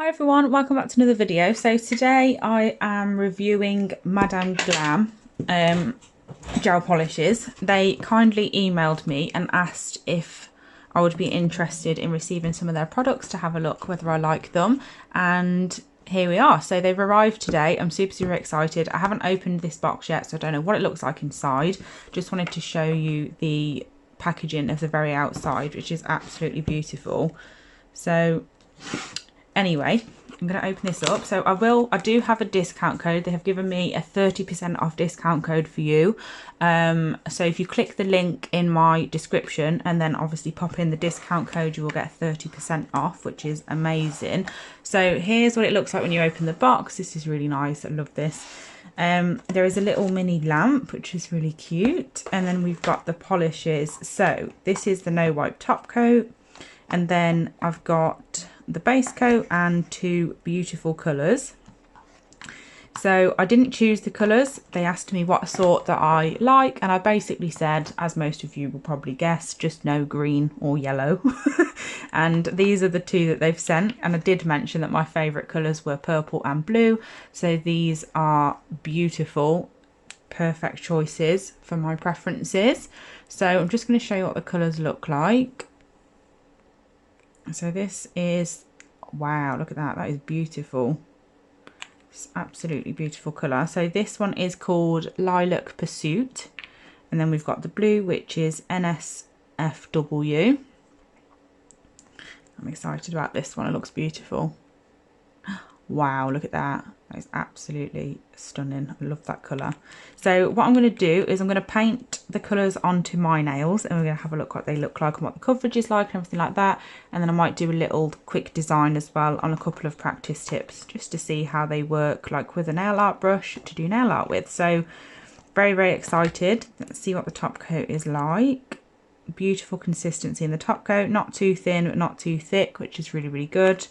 Hi everyone, welcome back to another video. So today I am reviewing Madame Glam gel polishes. They kindly emailed me and asked if I would be interested in receiving some of their products to have a look whether I like them, and here we are. So they've arrived today. I'm super excited. I haven't opened this box yet, so I don't know what it looks like inside. Just wanted to show you the packaging of the very outside, which is absolutely beautiful. So anyway, I'm going to open this up. So I do have a discount code. They have given me a 30% off discount code for you. So if you click the link in my description and then obviously pop in the discount code, you will get 30% off, which is amazing. So here's what it looks like when you open the box. This is really nice. I love this. There is a little mini lamp, which is really cute. And then we've got the polishes. So this is the no wipe top coat. And then I've got the base coat and two beautiful colours. So I didn't choose the colours. They asked me what sort that I like, and I basically said, as most of you will probably guess, just no green or yellow. And these are the two that they've sent, and I did mention that my favourite colours were purple and blue. So these are beautiful, perfect choices for my preferences. So I'm just going to show you what the colours look like. So this is, wow, look at that. That is beautiful. It's absolutely beautiful colour. So this one is called Lilac Pursuit. And then we've got the blue, which is NSFW. I'm excited about this one. It looks beautiful. Wow, look at that. That is absolutely stunning. I love that colour. So what I'm going to do is I'm going to paint the colours onto my nails, and we're going to have a look what they look like and what the coverage is like and everything like that. And then I might do a little quick design as well on a couple of practice tips just to see how they work, like with a nail art brush to do nail art with. So very excited. Let's see what the top coat is like. Beautiful consistency in the top coat, not too thin but not too thick, which is really good.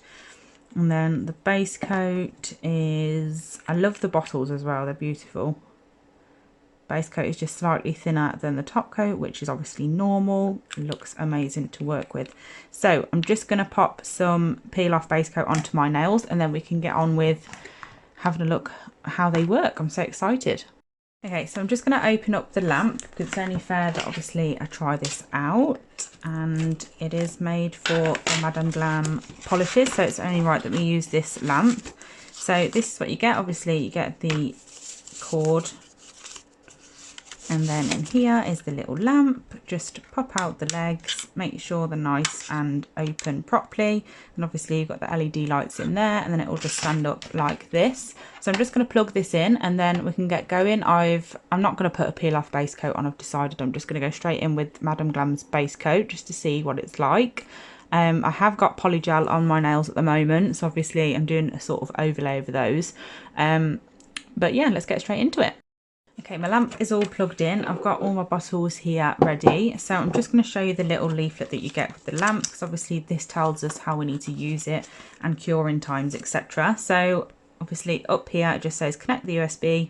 And then the base coat is, I love the bottles as well, they're beautiful. Base coat is just slightly thinner than the top coat, which is obviously normal. It looks amazing to work with. So I'm just going to pop some peel off base coat onto my nails, and then we can get on with having a look how they work. I'm so excited. Okay, so I'm just going to open up the lamp because it's only fair that obviously I try this out, and it is made for the Madame Glam polishes, so it's only right that we use this lamp. So this is what you get. Obviously you get the cord, and then in here is the little lamp. Just pop out the legs, make sure they're nice and open properly, and obviously you've got the LED lights in there, and then it will just stand up like this. So I'm just going to plug this in and then we can get going. I'm not going to put a peel off base coat on. I've decided I'm just going to go straight in with Madame Glam's base coat just to see what it's like. I have got polygel on my nails at the moment, so obviously I'm doing a sort of overlay over those. But yeah, let's get straight into it. Okay, my lamp is all plugged in. I've got all my bottles here ready. So I'm just going to show you the little leaflet that you get with the lamp, because obviously this tells us how we need to use it and curing times, etc. So obviously up here it just says connect the USB.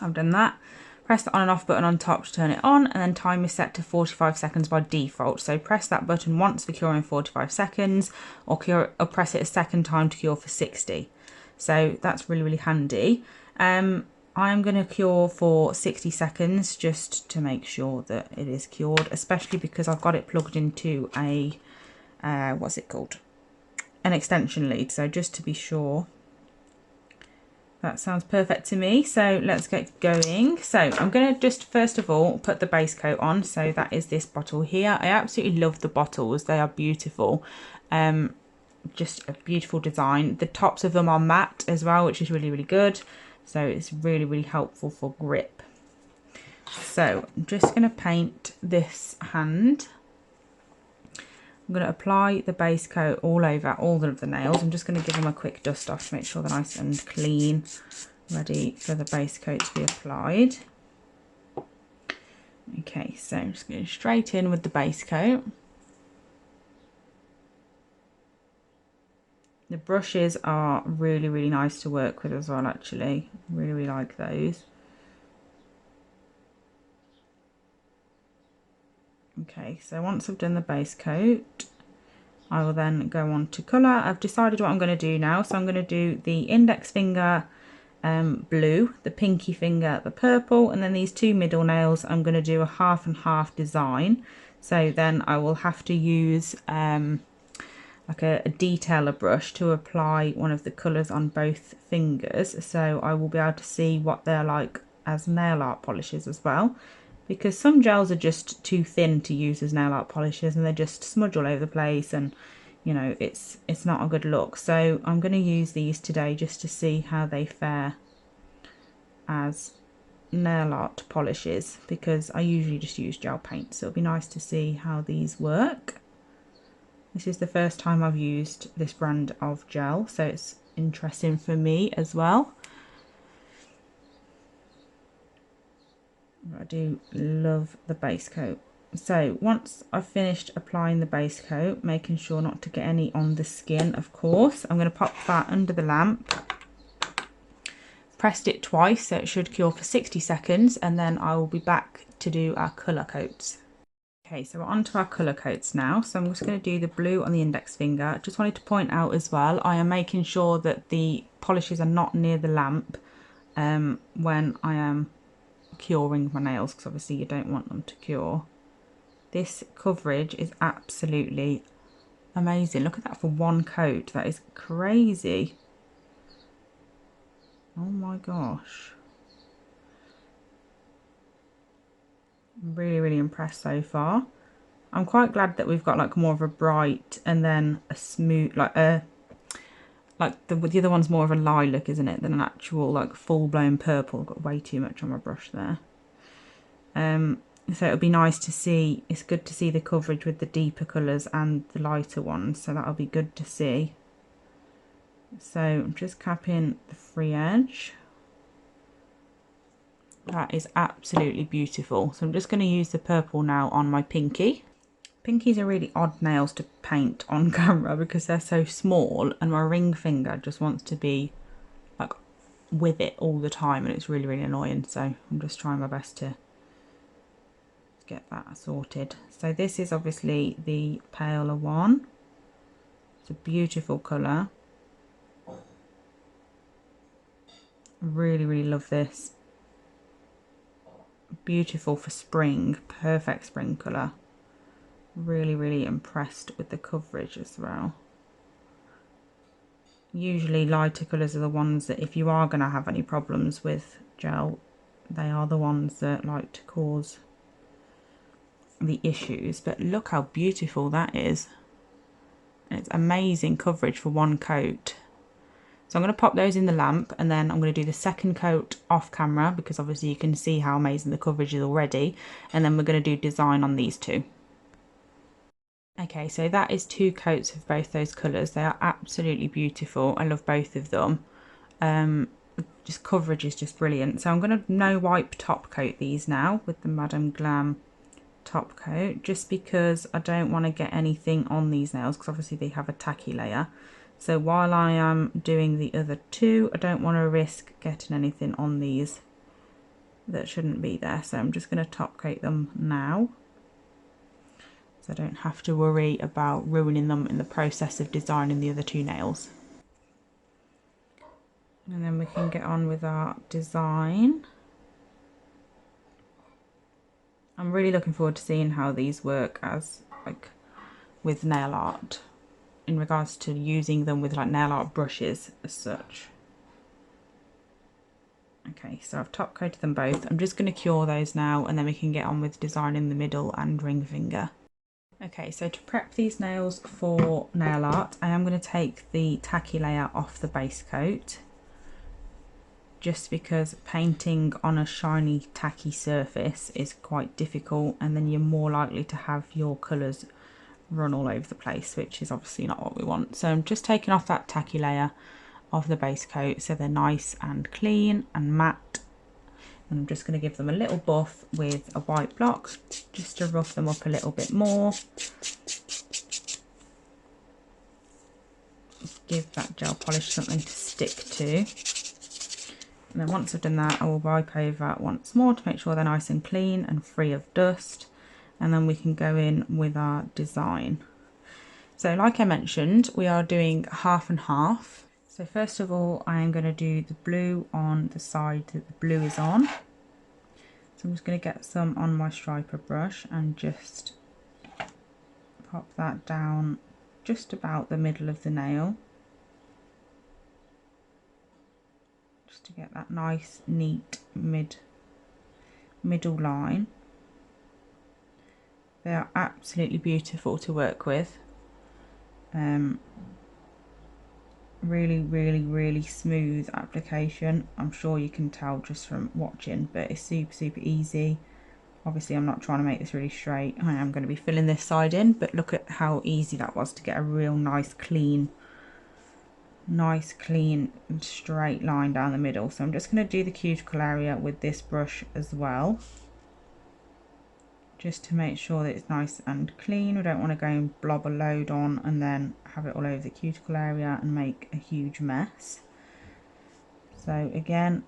I've done that. Press the on and off button on top to turn it on, and then time is set to 45 seconds by default. So press that button once for curing 45 seconds, or press it a second time to cure for 60. So that's really handy. I'm going to cure for 60 seconds just to make sure that it is cured, especially because I've got it plugged into a, what's it called? An extension lead. So just to be sure. That sounds perfect to me. So let's get going. So I'm going to just first of all put the base coat on. So that is this bottle here. I absolutely love the bottles. They are beautiful. Just a beautiful design. The tops of them are matte as well, which is really good. So it's really helpful for grip. So I'm just going to paint this hand. I'm going to apply the base coat all over all of the nails. I'm just going to give them a quick dust off to make sure they're nice and clean, ready for the base coat to be applied. Okay, so I'm just going straight in with the base coat. The brushes are really nice to work with as well, actually. Really like those. Okay, so once I've done the base coat, I will then go on to colour. I've decided what I'm going to do now. So I'm going to do the index finger blue, the pinky finger the purple, and then these two middle nails I'm going to do a half and half design. So then I will have to use like a detailer brush to apply one of the colours on both fingers, so I will be able to see what they're like as nail art polishes as well, because some gels are just too thin to use as nail art polishes and they just smudge all over the place, and you know, it's not a good look. So I'm going to use these today just to see how they fare as nail art polishes, because I usually just use gel paint, so it'll be nice to see how these work. This is the first time I've used this brand of gel, so it's interesting for me as well. I do love the base coat. So once I've finished applying the base coat, making sure not to get any on the skin, of course, I'm going to pop that under the lamp. Pressed it twice, so it should cure for 60 seconds, and then I will be back to do our colour coats. Okay, so we're on to our colour coats now. So I'm just going to do the blue on the index finger. Just wanted to point out as well, I am making sure that the polishes are not near the lamp when I am curing my nails, because obviously you don't want them to cure. This coverage is absolutely amazing. Look at that for one coat. That is crazy. Oh my gosh. I'm really, really impressed so far. I'm quite glad that we've got like more of a bright and then a smooth, like the other one's more of a lilac, isn't it, than an actual like full-blown purple. I've got way too much on my brush there. So it'll be nice to see, it's good to see the coverage with the deeper colours and the lighter ones, so that'll be good to see. So I'm just capping the free edge. That is absolutely beautiful. So I'm just going to use the purple now on my pinky. Pinkies are really odd nails to paint on camera because they're so small, and my ring finger just wants to be like with it all the time, and it's really, really annoying. So I'm just trying my best to get that sorted. So this is obviously the paler one. It's a beautiful colour. Really, really love this. Beautiful for spring, perfect spring colour. Really, really impressed with the coverage as well. Usually lighter colours are the ones that, if you are going to have any problems with gel, they are the ones that like to cause the issues. But look how beautiful that is. It's amazing coverage for one coat. So I'm going to pop those in the lamp, and then I'm going to do the second coat off camera, because obviously you can see how amazing the coverage is already, and then we're going to do design on these two. Okay, so that is two coats of both those colours. They are absolutely beautiful. I love both of them. Just coverage is just brilliant. So I'm going to no wipe top coat these now with the Madame Glam top coat, just because I don't want to get anything on these nails, because obviously they have a tacky layer. So while I am doing the other two, I don't want to risk getting anything on these that shouldn't be there. So I'm just going to top coat them now, so I don't have to worry about ruining them in the process of designing the other two nails. And then we can get on with our design. I'm really looking forward to seeing how these work as like with nail art, in regards to using them with like nail art brushes as such. Okay, so I've top coated them both. I'm just going to cure those now, and then we can get on with designing the middle and ring finger. Okay, so to prep these nails for nail art, I am going to take the tacky layer off the base coat, just because painting on a shiny tacky surface is quite difficult, and then you're more likely to have your colours run all over the place, which is obviously not what we want. So I'm just taking off that tacky layer of the base coat, so they're nice and clean and matte. And I'm just going to give them a little buff with a white block, just to rough them up a little bit more. Give that gel polish something to stick to. And then once I've done that, I will wipe over once more to make sure they're nice and clean and free of dust. And then we can go in with our design. So like I mentioned, we are doing half and half. So first of all, I am going to do the blue on the side that the blue is on. So I'm just going to get some on my striper brush and just pop that down just about the middle of the nail. Just to get that nice, neat middle line. They are absolutely beautiful to work with. Really smooth application. I'm sure you can tell just from watching, but it's super easy. Obviously I'm not trying to make this really straight. I am going to be filling this side in, but look at how easy that was to get a real nice clean and straight line down the middle. So I'm just going to do the cuticle area with this brush as well, just to make sure that it's nice and clean. We don't want to go and blob a load on and then have it all over the cuticle area and make a huge mess. So again,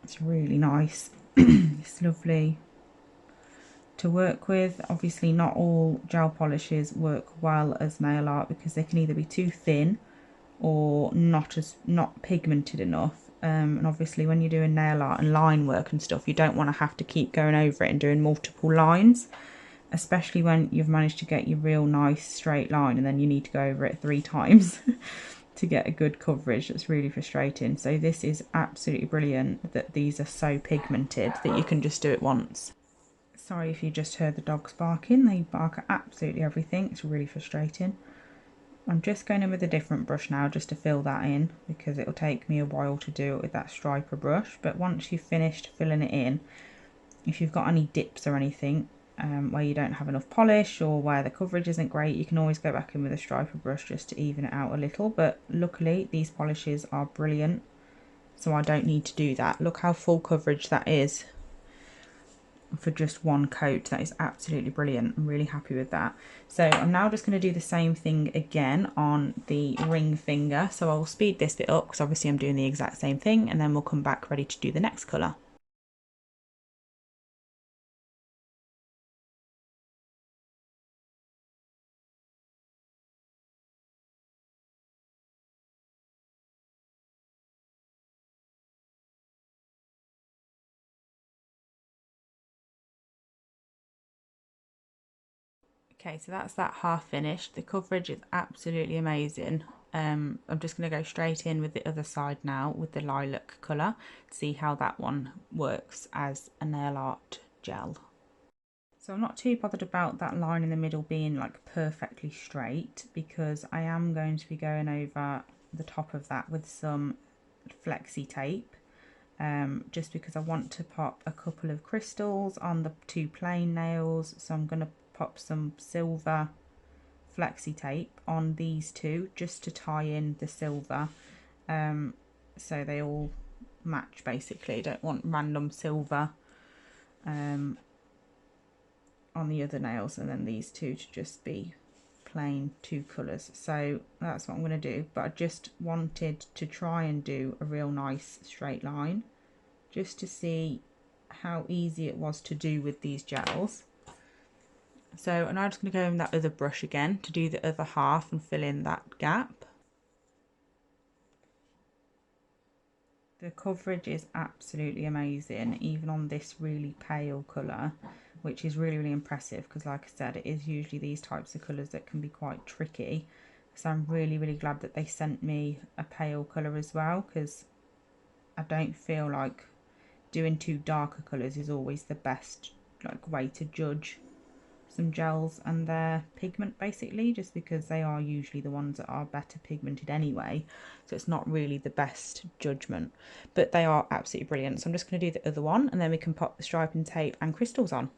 it's really nice. It's lovely to work with. Obviously not all gel polishes work well as nail art because they can either be too thin or not pigmented enough. And obviously when you're doing nail art and line work and stuff, you don't want to have to keep going over it and doing multiple lines, especially when you've managed to get your real nice straight line and then you need to go over it 3 times to get a good coverage. That's really frustrating. So this is absolutely brilliant that these are so pigmented that you can just do it once. Sorry if you just heard the dogs barking. They bark at absolutely everything. It's really frustrating. I'm just going in with a different brush now just to fill that in because it'll take me a while to do it with that striper brush. But once you've finished filling it in, if you've got any dips or anything where you don't have enough polish or where the coverage isn't great, you can always go back in with a striper brush just to even it out a little. But luckily these polishes are brilliant, so I don't need to do that. Look how full coverage that is for just one coat. That is absolutely brilliant. I'm really happy with that. So I'm now just going to do the same thing again on the ring finger. So I'll speed this bit up because obviously I'm doing the exact same thing, and then we'll come back ready to do the next colour. Okay, so that's that half finished. The coverage is absolutely amazing. I'm just going to go straight in with the other side now with the lilac colour to see how that one works as a nail art gel. So I'm not too bothered about that line in the middle being like perfectly straight because I am going to be going over the top of that with some flexi tape. Just because I want to pop a couple of crystals on the 2 plain nails, so I'm going to pop some silver flexi tape on these 2 just to tie in the silver, so they all match basically. I don't want random silver on the other nails and then these 2 to just be plain 2 colours. So that's what I'm going to do, but I just wanted to try and do a real nice straight line just to see how easy it was to do with these gels. So I'm now just going to go in that other brush again to do the other half and fill in that gap. The coverage is absolutely amazing, even on this really pale colour, which is really impressive because like I said, it is usually these types of colours that can be quite tricky. So I'm really glad that they sent me a pale colour as well, because I don't feel like doing 2 darker colours is always the best way to judge some gels and their pigment basically, just because they are usually the ones that are better pigmented anyway, so it's not really the best judgment, but they are absolutely brilliant. So I'm just going to do the other one and then we can pop the striping tape and crystals on.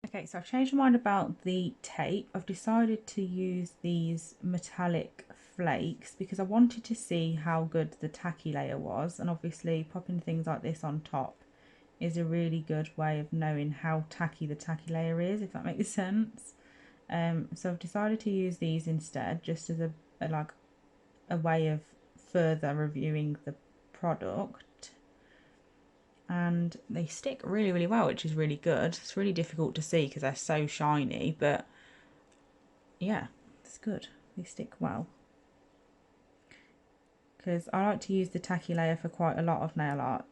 Okay, so I've changed my mind about the tape. I've decided to use these metallic flakes because I wanted to see how good the tacky layer was, and obviously popping things like this on top is a really good way of knowing how tacky the tacky layer is, if that makes sense. So I've decided to use these instead, just as a way of further reviewing the product. And they stick really, really well, which is really good. It's really difficult to see because they're so shiny, but yeah, it's good. They stick well. Because I like to use the tacky layer for quite a lot of nail art,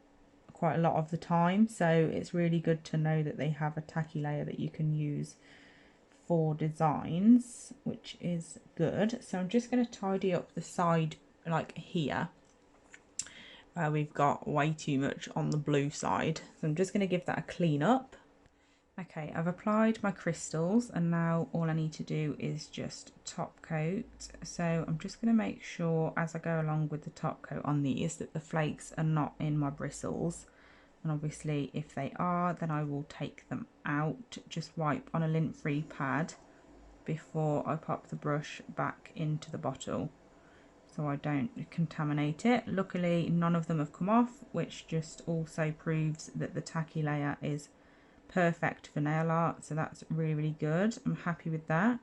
quite a lot of the time, so it's really good to know that they have a tacky layer that you can use for designs, which is good. So I'm just going to tidy up the side like here. We've got way too much on the blue side, so I'm just going to give that a clean up. Okay, I've applied my crystals and now all I need to do is just top coat. So I'm just going to make sure as I go along with the top coat on these that the flakes are not in my bristles. And obviously if they are, then I will take them out. Just wipe on a lint-free pad before I pop the brush back into the bottle so I don't contaminate it. Luckily none of them have come off, which just also proves that the tacky layer is perfect for nail art, so that's really, really good. I'm happy with that.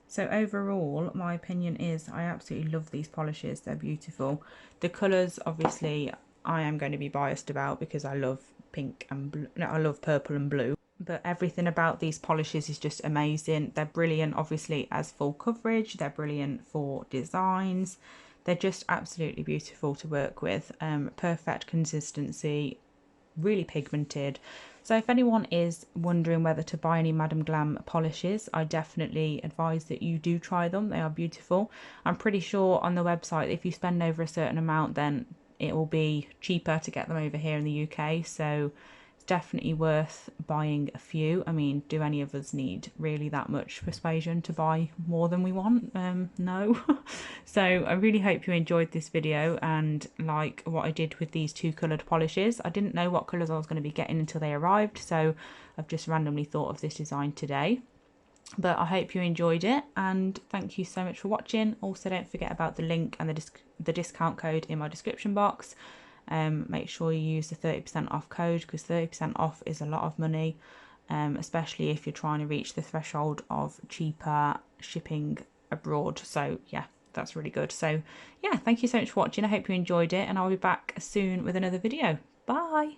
So overall, my opinion is I absolutely love these polishes. They're beautiful. The colours, obviously, I am going to be biased about because I love pink and blue. No, I love purple and blue. But everything about these polishes is just amazing. They're brilliant, obviously, as full coverage. They're brilliant for designs. They're just absolutely beautiful to work with. Perfect consistency, really pigmented. So if anyone is wondering whether to buy any Madam Glam polishes, I definitely advise that you do try them. They are beautiful. I'm pretty sure on the website if you spend over a certain amount then it will be cheaper to get them over here in the UK, so it's definitely worth buying a few. I mean, do any of us need really that much persuasion to buy more than we want? No. So I really hope you enjoyed this video and like what I did with these two coloured polishes. I didn't know what colours I was going to be getting until they arrived, so I've just randomly thought of this design today. But I hope you enjoyed it and thank you so much for watching. Also don't forget about the link and the discount code in my description box. Make sure you use the 30% off code because 30% off is a lot of money, especially if you're trying to reach the threshold of cheaper shipping abroad. So yeah, that's really good. So yeah, thank you so much for watching. I hope you enjoyed it and I'll be back soon with another video. Bye.